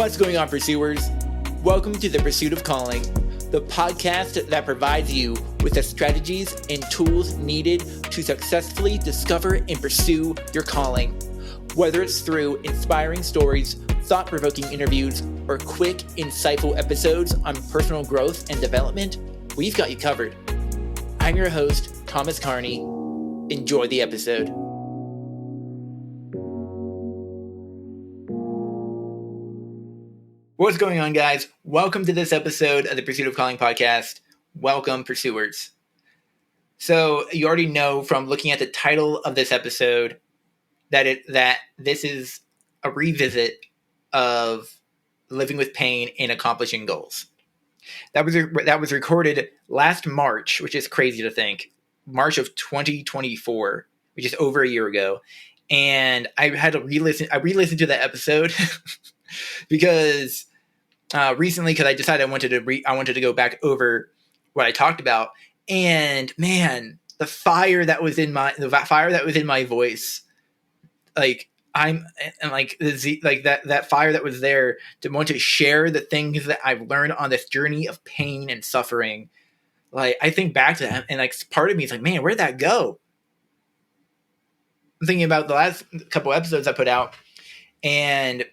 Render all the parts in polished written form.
What's going on, pursuers? Welcome to The Pursuit of Calling, the podcast that provides you with the strategies and tools needed to successfully discover and pursue your calling. Whether it's through inspiring stories, thought-provoking interviews, or quick, insightful episodes on personal growth and development, we've got you covered. I'm your host, Thomas Carney. Enjoy the episode. What's going on, guys? Welcome to this episode of the Pursuit of Calling podcast. Welcome, pursuers. So you already know from looking at the title of this episode that this is a revisit of living with pain and accomplishing goals. That was recorded last March, which is crazy to think. March of 2024, which is over a year ago. And I had to re-listen to that episode because recently, because I decided I wanted to go back over what I talked about, and man, the fire that was in my voice, that fire that was there to want to share the things that I've learned on this journey of pain and suffering. Like, I think back to that, and like part of me is like, man, where'd that go? I'm thinking about the last couple episodes I put out, and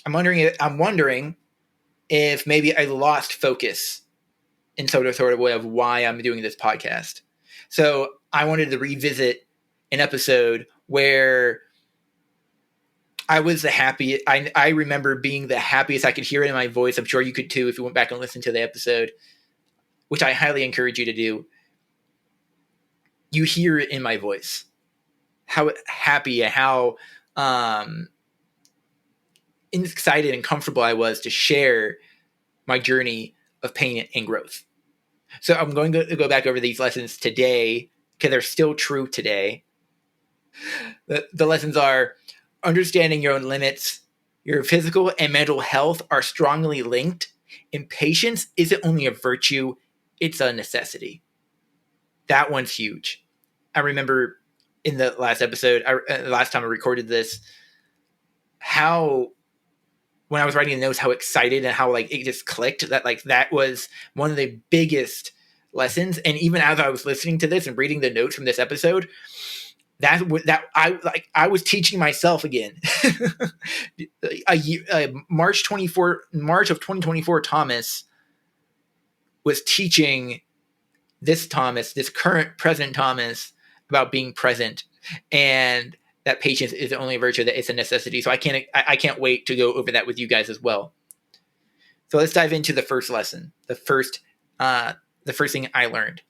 I'm wondering if maybe I lost focus in sort of way of why I'm doing this podcast. So I wanted to revisit an episode where I was the happiest. I remember being the happiest. I could hear it in my voice. I'm sure you could too if you went back and listened to the episode, which I highly encourage you to do. You hear it in my voice, how happy and how excited and comfortable I was to share my journey of pain and growth. So I'm going to go back over these lessons today because they're still true today. The lessons are: understanding your own limits, your physical and mental health are strongly linked, and patience isn't only a virtue, it's a necessity. That one's huge. I remember in the last episode, the last time I recorded this, how when I was writing the notes, how excited and how it just clicked that was one of the biggest lessons. And even as I was listening to this and reading the notes from this episode, I was teaching myself again. March of 2024, Thomas was teaching this current present Thomas, about being present, and that patience is only a virtue, that it's a necessity. So I can't wait to go over that with you guys as well. So let's dive into the first lesson. The first thing I learned: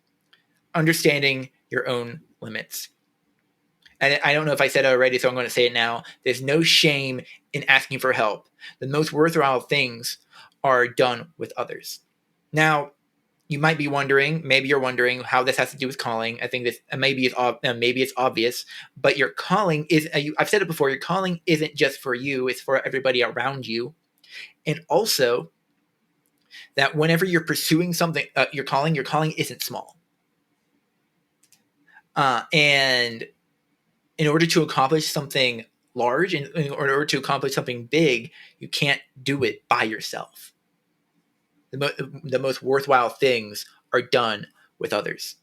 understanding your own limits. And I don't know if I said it already, so I'm going to say it now. There's no shame in asking for help. The most worthwhile things are done with others. Now, you might be wondering, maybe you're wondering how this has to do with calling. I think this maybe it's obvious, but your calling is, I've said it before, your calling isn't just for you, it's for everybody around you. And also that whenever you're pursuing something, your calling isn't small. And in order to accomplish something large, and in order to accomplish something big, you can't do it by yourself. The most worthwhile things are done with others.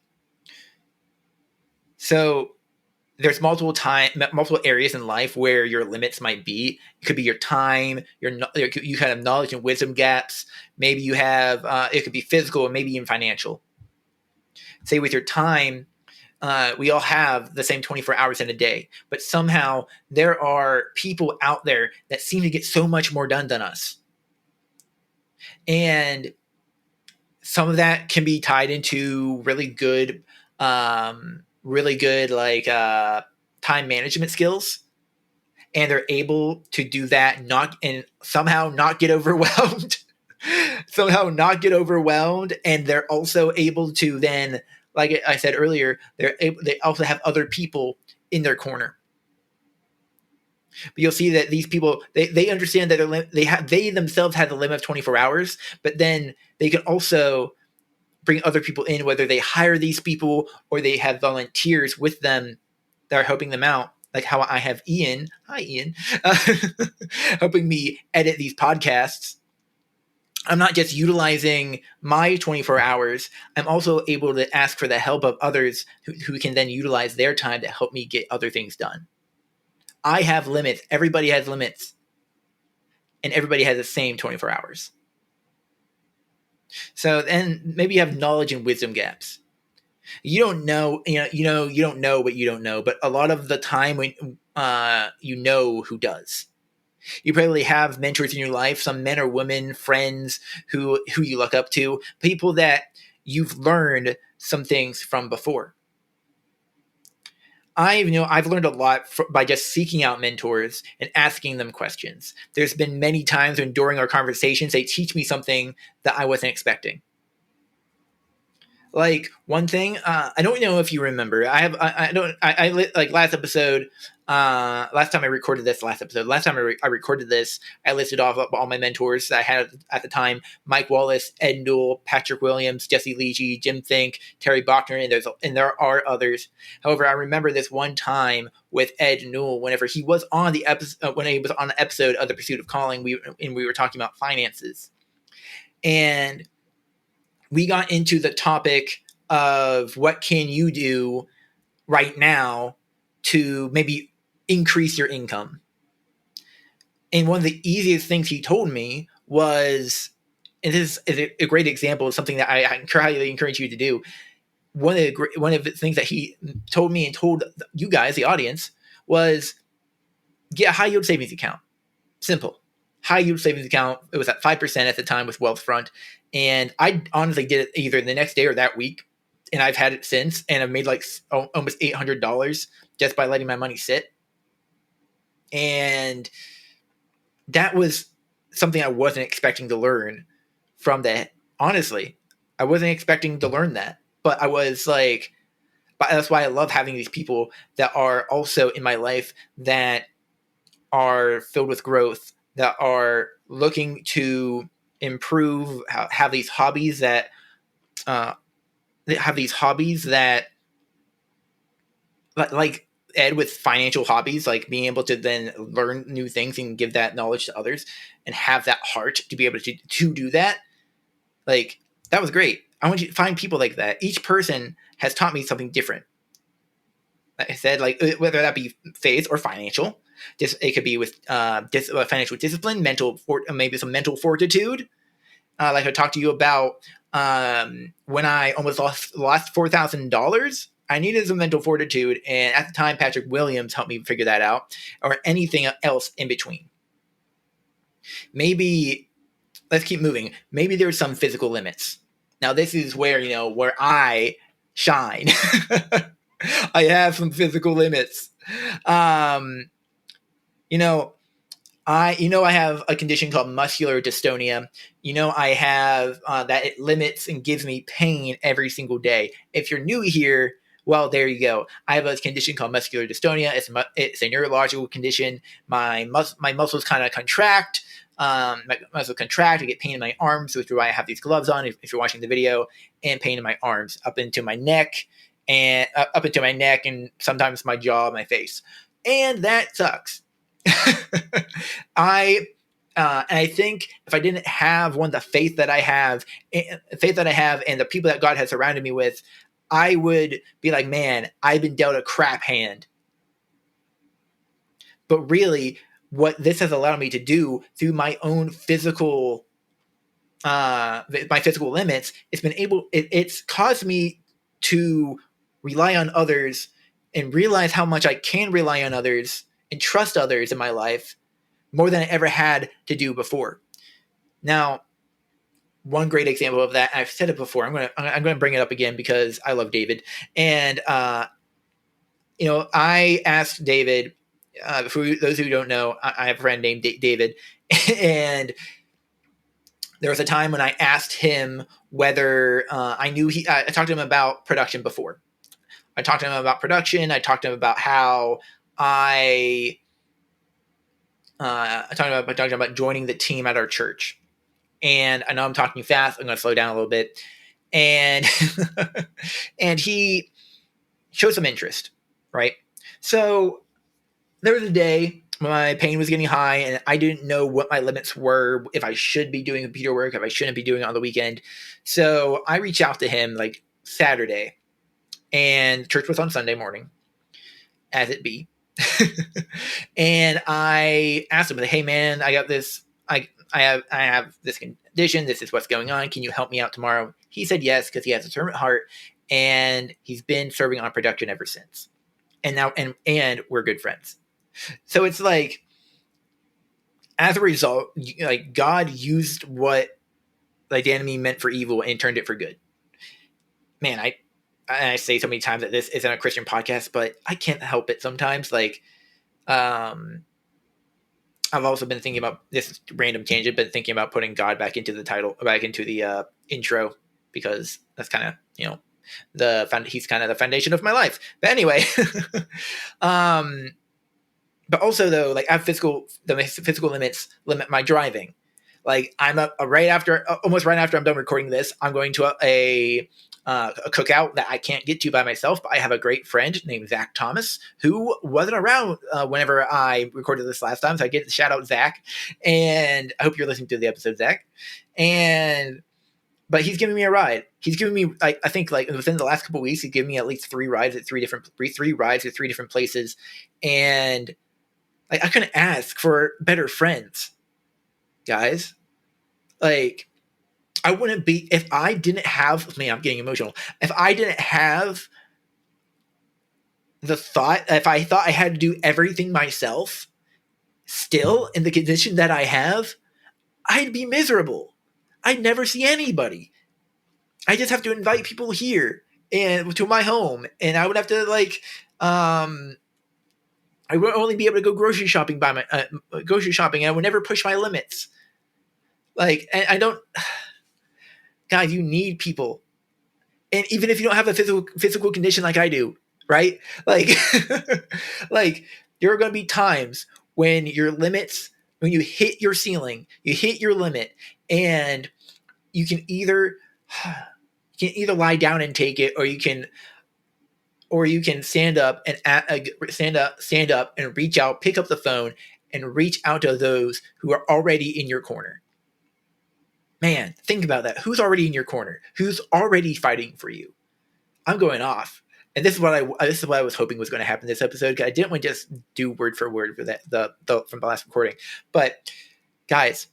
So there's multiple areas in life where your limits might be. It could be your time, you have knowledge and wisdom gaps. Maybe you have it could be physical and maybe even financial. Say with your time, we all have the same 24 hours in a day, but somehow there are people out there that seem to get so much more done than us. And some of that can be tied into really good time management skills, and they're able to do that somehow not get overwhelmed. And they're also able to then, like I said earlier, they also have other people in their corner. But you'll see that these people, they understand that they themselves have the limit of 24 hours, but then they can also bring other people in, whether they hire these people or they have volunteers with them that are helping them out. like how I have Ian, hi Ian, helping me edit these podcasts. I'm not just utilizing my 24 hours. I'm also able to ask for the help of others who can then utilize their time to help me get other things done. I have limits. Everybody has limits. And everybody has the same 24 hours. So then maybe you have knowledge and wisdom gaps. You don't know, you don't know what you don't know, but a lot of the time when you know who does. You probably have mentors in your life, some men or women, friends who you look up to, people that you've learned some things from before. I've learned a lot by just seeking out mentors and asking them questions. There's been many times when during our conversations they teach me something that I wasn't expecting. Like one thing, I don't know if you remember. Like last episode. Last time I recorded this, I recorded this, I listed off all my mentors that I had at the time: Mike Wallace, Ed Newell, Patrick Williams, Jesse Leachy, Jim Fink, Terry Bachner, and there are others. However, I remember this one time with Ed Newell, whenever he was on the episode, of The Pursuit of Calling, we were talking about finances, and we got into the topic of what can you do right now to maybe increase your income. And one of the easiest things he told me was, and this is a great example of something that I highly encourage you to do. One of the things that he told me and told you guys, the audience, was get a high yield savings account. Simple. High yield savings account. It was at 5% at the time with Wealthfront. And I honestly did it either the next day or that week. And I've had it since. And I've made like almost $800 just by letting my money sit. And that was something I wasn't expecting to learn from that. Honestly, I wasn't expecting to learn that. But I was like, but that's why I love having these people that are also in my life that are filled with growth, that are looking to improve, have these hobbies that like Ed with financial hobbies, like being able to then learn new things and give that knowledge to others and have that heart to be able to do that. Like, that was great. I want you to find people like that. Each person has taught me something different. Like I said, like whether that be faith or financial. It could be with financial discipline, maybe some mental fortitude. Like I talked to you about when I almost lost $4,000. I needed some mental fortitude, and at the time, Patrick Williams helped me figure that out, or anything else in between. Maybe let's keep moving. Maybe there's some physical limits. Now, this is where I shine. I have some physical limits. I have a condition called muscular dystonia. I have that it limits and gives me pain every single day. If you're new here, well, there you go. I have a condition called muscular dystonia. It's a neurological condition. My muscles kind of contract. My muscles contract. I get pain in my arms, which is why I have these gloves on. If you're watching the video, and pain in my arms up into my neck and sometimes my jaw, my face, and that sucks. I think if I didn't have the faith that I have, and the people that God has surrounded me with, I would be like, man, I've been dealt a crap hand. But really, what this has allowed me to do through my own physical, my physical limits, it's caused me to rely on others and realize how much I can rely on others and trust others in my life more than I ever had to do before. Now, one great example of that, I've said it before, I'm going to bring it up again because I love David. And, I asked David, for those who don't know, I have a friend named David, and there was a time when I asked him whether I knew I talked to him about production before. I talked to him about production. I talked to him about how I talked about joining the team at our church. And I know I'm talking fast. I'm going to slow down a little bit. And and he showed some interest, right? So there was a day my pain was getting high and I didn't know what my limits were, if I should be doing computer work, if I shouldn't be doing it on the weekend. So I reached out to him like Saturday, and church was on Sunday morning, as it be. And I asked him, like, hey man, I got this, I have this condition, this is what's going on, can you help me out tomorrow? He said yes, because he has a servant heart, and he's been serving on production ever since. And now and we're good friends. So it's like, as a result, like, God used what like the enemy meant for evil and turned it for good. Man, I say so many times that this isn't a Christian podcast, but I can't help it sometimes. Like, I've also been thinking about this random tangent, but thinking about putting God back into the title, back into the intro, because that's kind of, he's kind of the foundation of my life. But anyway, but also though, like, the physical limits limit my driving. Like, I'm up almost right after I'm done recording this, I'm going to a cookout that I can't get to by myself, but I have a great friend named Thomas, who wasn't around whenever I recorded this last time. So I get to shout out Zach, and I hope you're listening to the episode, Zach. But he's giving me a ride. He's giving me, like, I think, like, within the last couple of weeks, he's given me at least three rides at three different places. And like, I couldn't ask for better friends, guys. Like, I wouldn't be, if I didn't have, man, I'm getting emotional. If I didn't have the thought, if I thought I had to do everything myself, still in the condition that I have, I'd be miserable. I'd never see anybody. I just have to invite people here and to my home, and I would have to, like, I would only be able to go grocery shopping and I would never push my limits. Like, and I don't, guys, you need people. And even if you don't have a physical condition like I do, right? Like, like, there are going to be times when your limits, when you hit your ceiling, you hit your limit, and you can either lie down and take it, or you can stand up and stand up and reach out, pick up the phone, and reach out to those who are already in your corner. Man, think about that. Who's already in your corner? Who's already fighting for you? I'm going off, and this is what I was hoping was going to happen this episode. I didn't want to just do word for word for that from the last recording. But guys,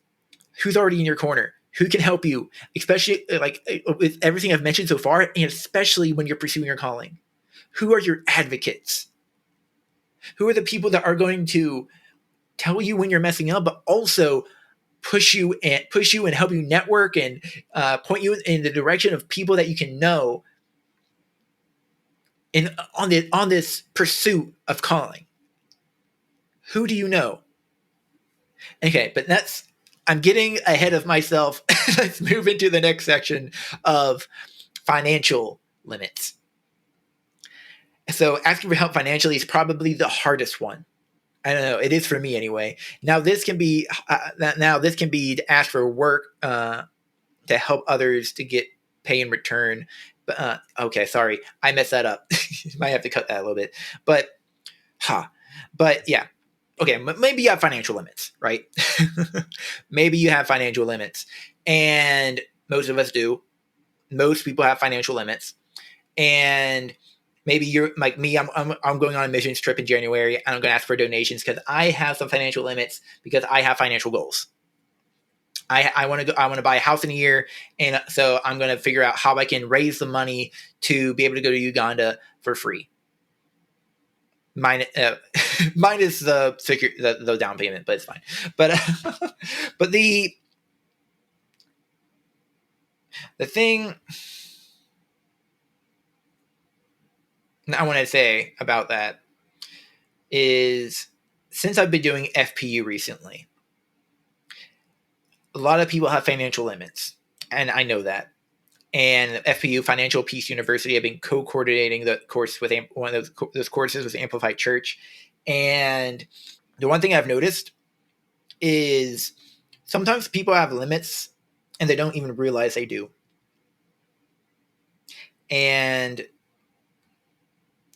who's already in your corner? Who can help you, especially like with everything I've mentioned so far, and especially when you're pursuing your calling? Who are your advocates? Who are the people that are going to tell you when you're messing up, but also push you and help you network and point you in the direction of people that you can know on this pursuit of calling? Who do you know? Okay, but I'm getting ahead of myself. Let's move into the next section of financial limits. So asking for help financially is probably the hardest one. I don't know. It is for me anyway. Now this can be to ask for work to help others to get pay in return. But okay, sorry, I messed that up. Might have to cut that a little bit. But yeah. Okay, maybe you have financial limits, right? Maybe you have financial limits, and most of us do. Most people have financial limits, and maybe you're like me. I'm going on a missions trip in January, and I'm going to ask for donations because I have some financial limits, because I have financial goals. I want to buy a house in a year, and so I'm going to figure out how I can raise the money to be able to go to Uganda for free. Minus the down payment, but it's fine. But but the thing I want to say about that is, since I've been doing FPU recently, a lot of people have financial limits, and I know that. And FPU, Financial Peace University, I've been co-coordinating the course with one of those courses with Amplified Church. And the one thing I've noticed is sometimes people have limits and they don't even realize they do. And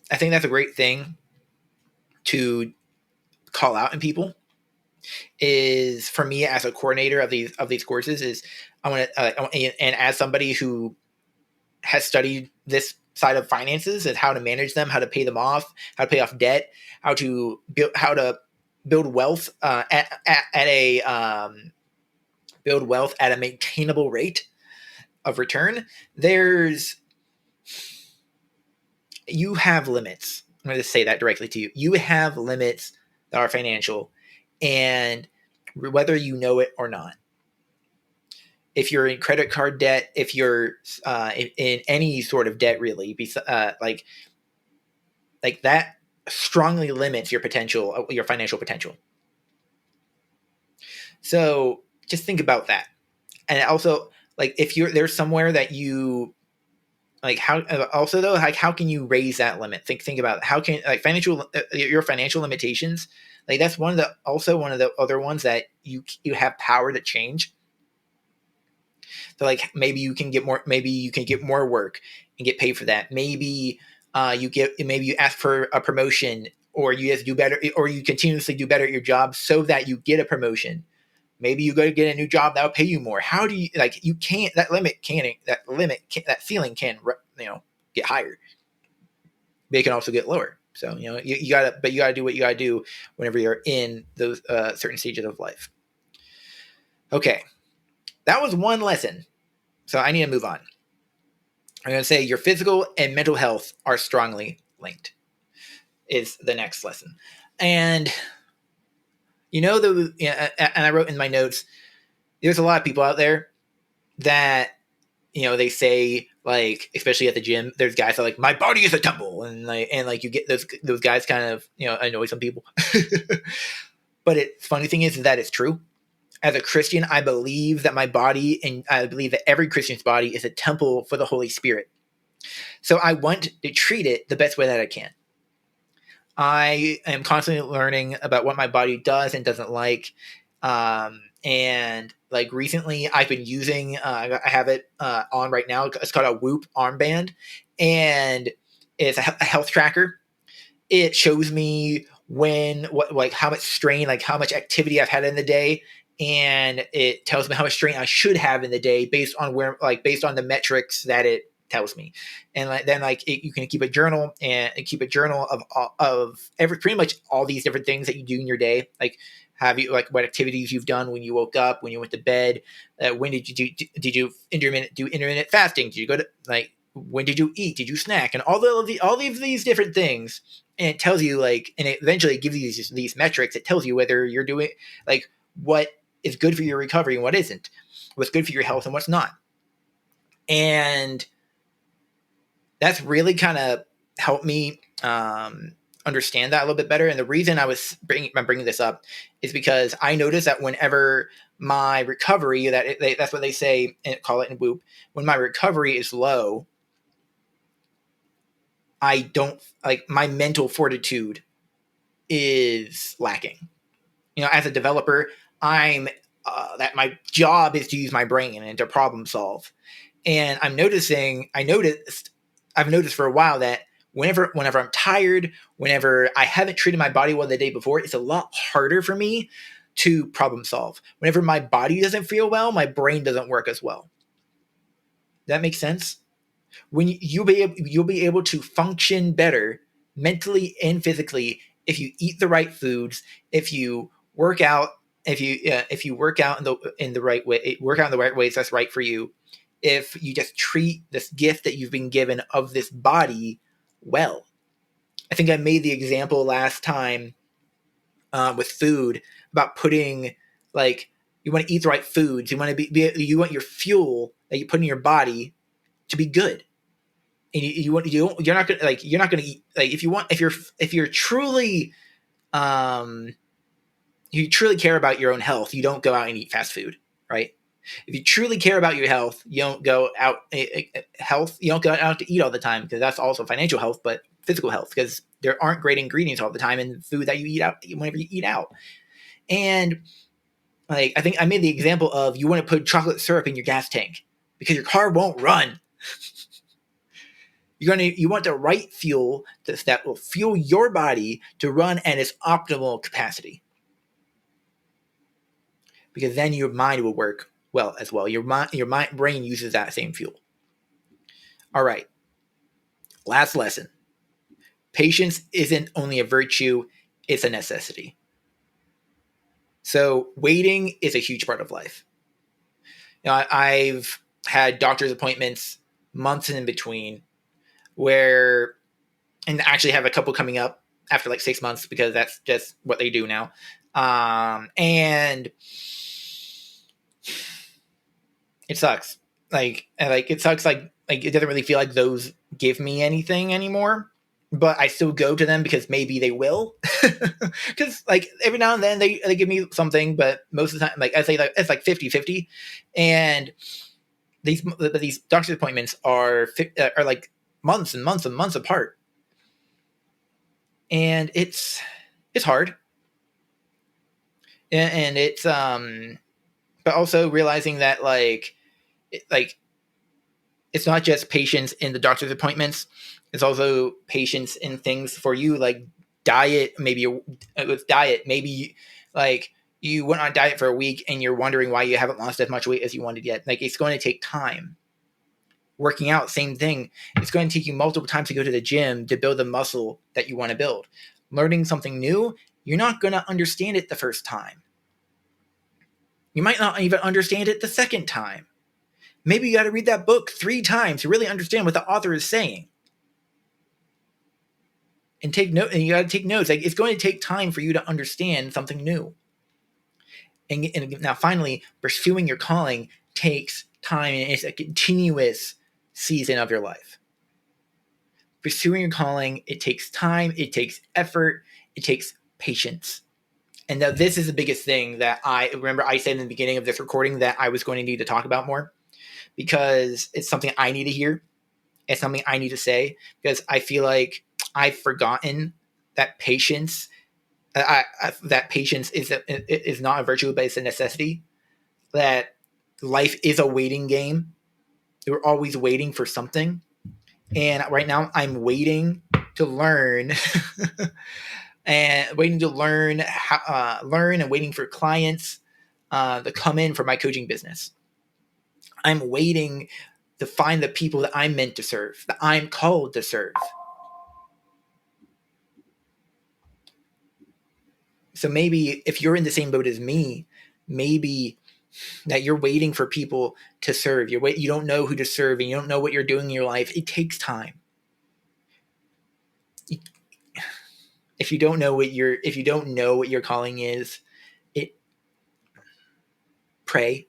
I think that's a great thing to call out in people is, for me as a coordinator of these courses, is I want to and as somebody who has studied this side of finances and how to manage them, how to pay them off, how to pay off debt, how to build wealth build wealth at a maintainable rate of return. You have limits. I'm going to say that directly to you. You have limits that are financial, and whether you know it or not. If you're in credit card debt, if you're in any sort of debt, really, like that strongly limits your potential, your financial potential. So just think about that. And also, like, if there's somewhere that you like, how also though, like, how can you raise that limit? Think about how can, like, your financial limitations. Like, that's one of the other ones that you have power to change. So, like, maybe you can get more work and get paid for that. Maybe you ask for a promotion, or you just do better, or you continuously do better at your job so that you get a promotion. Maybe you go to get a new job that'll pay you more. How do you, like, you can't, that ceiling can, get higher. But it can also get lower. So, you gotta do what you gotta do whenever you're in those certain stages of life. Okay. That was one lesson. So I need to move on. I'm going to say your physical and mental health are strongly linked is the next lesson. And, and I wrote in my notes, there's a lot of people out there that, they say, like, especially at the gym, there's guys that are like, my body is a temple. And you get those guys kind of, annoy some people. But funny thing is that it's true. As a Christian, I believe that my body, and I believe that every Christian's body, is a temple for the Holy Spirit. So I want to treat it the best way that I can. I am constantly learning about what my body does and doesn't like. And like recently I've been using, I have it on right now. It's called a Whoop armband, and it's a health tracker. It shows me how much strain, like how much activity I've had in the day. And it tells me how much strain I should have in the day based on the metrics that it tells me. And you can keep a journal of pretty much all these different things that you do in your day. Like, what activities you've done when you woke up, when you went to bed, when did you do intermittent fasting? Did you go to, when did you eat? Did you snack? And all of these different things. And it tells you, and it eventually gives you these metrics. It tells you whether you're doing, what is good for your recovery and what isn't, what's good for your health and what's not. And that's really kind of helped me understand that a little bit better. And the reason I'm bringing this up is because I noticed that whenever my recovery, that's what they say and call it in Whoop, when my recovery is low, I don't, my mental fortitude is lacking. As a developer, that my job is to use my brain and to problem solve. And I've noticed for a while that whenever I'm tired, whenever I haven't treated my body well the day before, it's a lot harder for me to problem solve. Whenever my body doesn't feel well, my brain doesn't work as well. That makes sense? When you'll be able to function better mentally and physically if you eat the right foods, if you work out, if you work out in the right way, work out in the right ways that's right for you. If you just treat this gift that you've been given of this body well. I think I made the example last time with food about putting, you want to eat the right foods. You want to you want your fuel that you put in your body to be good. And you're not going to eat, if you're truly, you truly care about your own health, you don't go out and eat fast food, right? If you truly care about your health, you don't go out to eat all the time, because that's also financial health, but physical health, because there aren't great ingredients all the time in food that you eat out whenever you eat out. And I think I made the example of, you want to put chocolate syrup in your gas tank because your car won't run. You want the right fuel that will fuel your body to run at its optimal capacity. Because then your mind will work well as well. Your brain uses that same fuel. All right. Last lesson. Patience isn't only a virtue, it's a necessity. So waiting is a huge part of life. I've had doctor's appointments months in between where, and actually have a couple coming up after like 6 months because that's just what they do now. And it sucks. Like it sucks. Like it doesn't really feel like those give me anything anymore. But I still go to them because maybe they will. Because like every now and then they give me something, but most of the time, like I say, like it's like 50-50. And these doctor's appointments are like months and months and months apart, and it's hard. And it's but also realizing that it's not just patience in the doctor's appointments. It's also patience in things for you, like diet. Maybe with diet, maybe like you went on diet for a week and you're wondering why you haven't lost as much weight as you wanted yet. Like it's going to take time. Working out, same thing. It's going to take you multiple times to go to the gym to build the muscle that you want to build. Learning something new, you're not going to understand it the first time. You might not even understand it the second time. Maybe you got to read that book 3 times to really understand what the author is saying. And take note. And you got to take notes. Like it's going to take time for you to understand something new. And now, finally, pursuing your calling takes time, and it's a continuous season of your life. Pursuing your calling, it takes time, it takes effort, it takes patience. And now this is the biggest thing that I remember I said in the beginning of this recording that I was going to need to talk about more, because it's something I need to hear. It's something I need to say, because I feel like I've forgotten that patience. That patience is not a virtue, but it's a necessity. That life is a waiting game. We're always waiting for something. And right now I'm waiting to learn and waiting to learn and waiting for clients to come in for my coaching business. I'm waiting to find the people that I'm meant to serve, that I'm called to serve. So maybe if you're in the same boat as me, maybe that you're waiting for people to serve. You don't know who to serve, and you don't know what you're doing in your life. It takes time. If you don't know what your calling is, pray,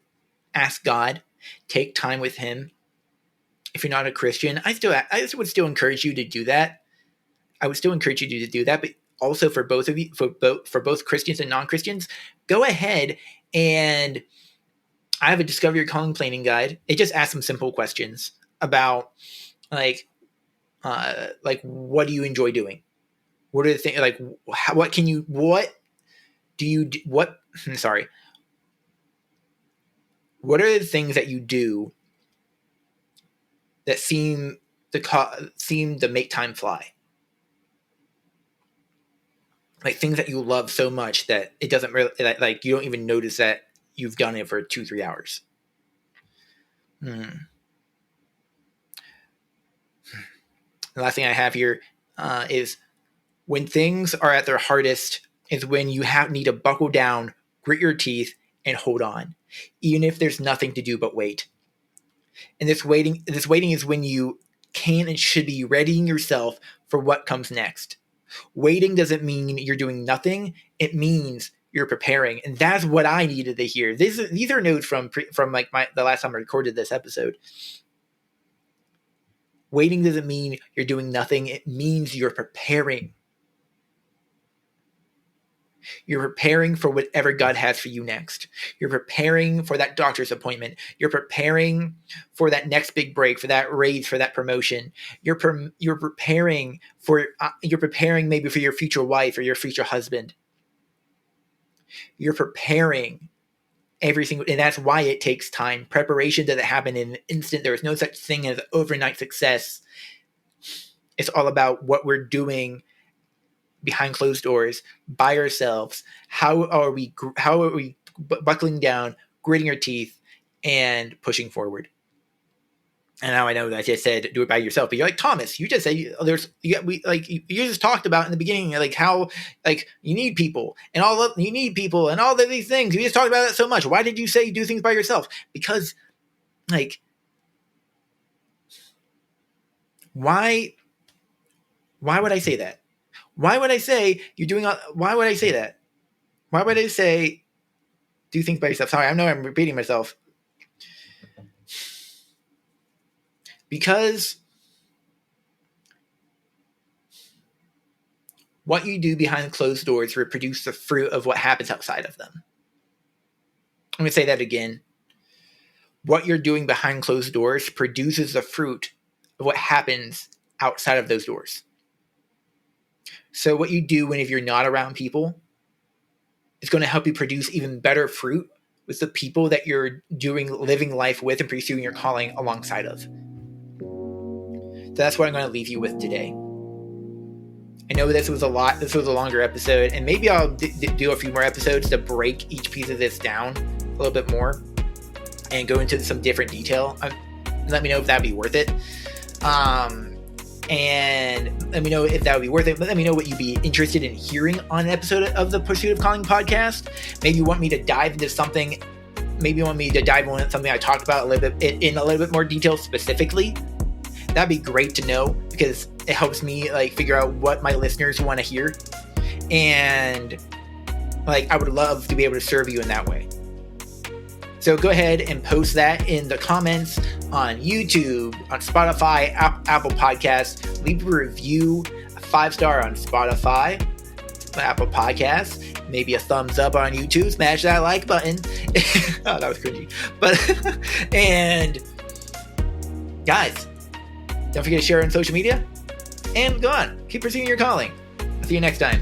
ask God, take time with Him. If you're not a Christian, I would still encourage you to do that. I would still encourage you to do that, but also for both of you, for both Christians and non-Christians, go ahead and I have a Discover Your Calling planning guide. It just asks some simple questions about like what do you enjoy doing? What are the things like? What do you do? Sorry. What are the things that you do that seem to make time fly? Like things that you love so much that it doesn't really like you don't even notice that you've done it for 2-3 hours. The last thing I have here is when things are at their hardest is when you need to buckle down, grit your teeth, and hold on, even if there's nothing to do but wait. And this waiting is when you can and should be readying yourself for what comes next. Waiting doesn't mean you're doing nothing. It means you're preparing, and that's what I needed to hear. These are notes from like the last time I recorded this episode. Waiting doesn't mean you're doing nothing. It means you're preparing. You're preparing for whatever God has for you next. You're preparing for that doctor's appointment. You're preparing for that next big break, for that raise, for that promotion. You're preparing maybe for your future wife or your future husband. You're preparing and that's why it takes time. Preparation doesn't happen in an instant. There is no such thing as overnight success. It's all about what we're doing behind closed doors by ourselves. How are we buckling down, gritting our teeth, and pushing forward? And now I know that I just said do it by yourself, but you're like, Thomas, you just said you just talked about in the beginning, like how like you need people and all of these things. You just talked about it so much. Why did you say do things by yourself? Because like why would I say that? Why would I say why would I say that? Why would I say do things by yourself? Sorry, I know I'm repeating myself. Because what you do behind closed doors reproduce the fruit of what happens outside of them. I'm going to say that again. What you're doing behind closed doors produces the fruit of what happens outside of those doors. So what you do if you're not around people is going to help you produce even better fruit with the people that you're living life with and pursuing your calling alongside of. So that's what I'm going to leave you with today. I know this was a lot. This was a longer episode, and maybe I'll do a few more episodes to break each piece of this down a little bit more and go into some different detail. Let me know if that'd be worth it. And let me know if that would be worth it. But let me know what you'd be interested in hearing on an episode of the Pursuit of Calling podcast. Maybe you want me to dive into something. Maybe you want me to dive into something I talked about in a little bit more detail specifically. That'd be great to know because it helps me like figure out what my listeners want to hear. And like, I would love to be able to serve you in that way. So go ahead and post that in the comments on YouTube, on Spotify, Apple Podcasts. Leave a review, a 5-star on Spotify, Apple Podcasts, maybe a thumbs up on YouTube. Smash that like button. Oh, that was cringy. But and guys, don't forget to share on social media. And go on, keep pursuing your calling. I'll see you next time.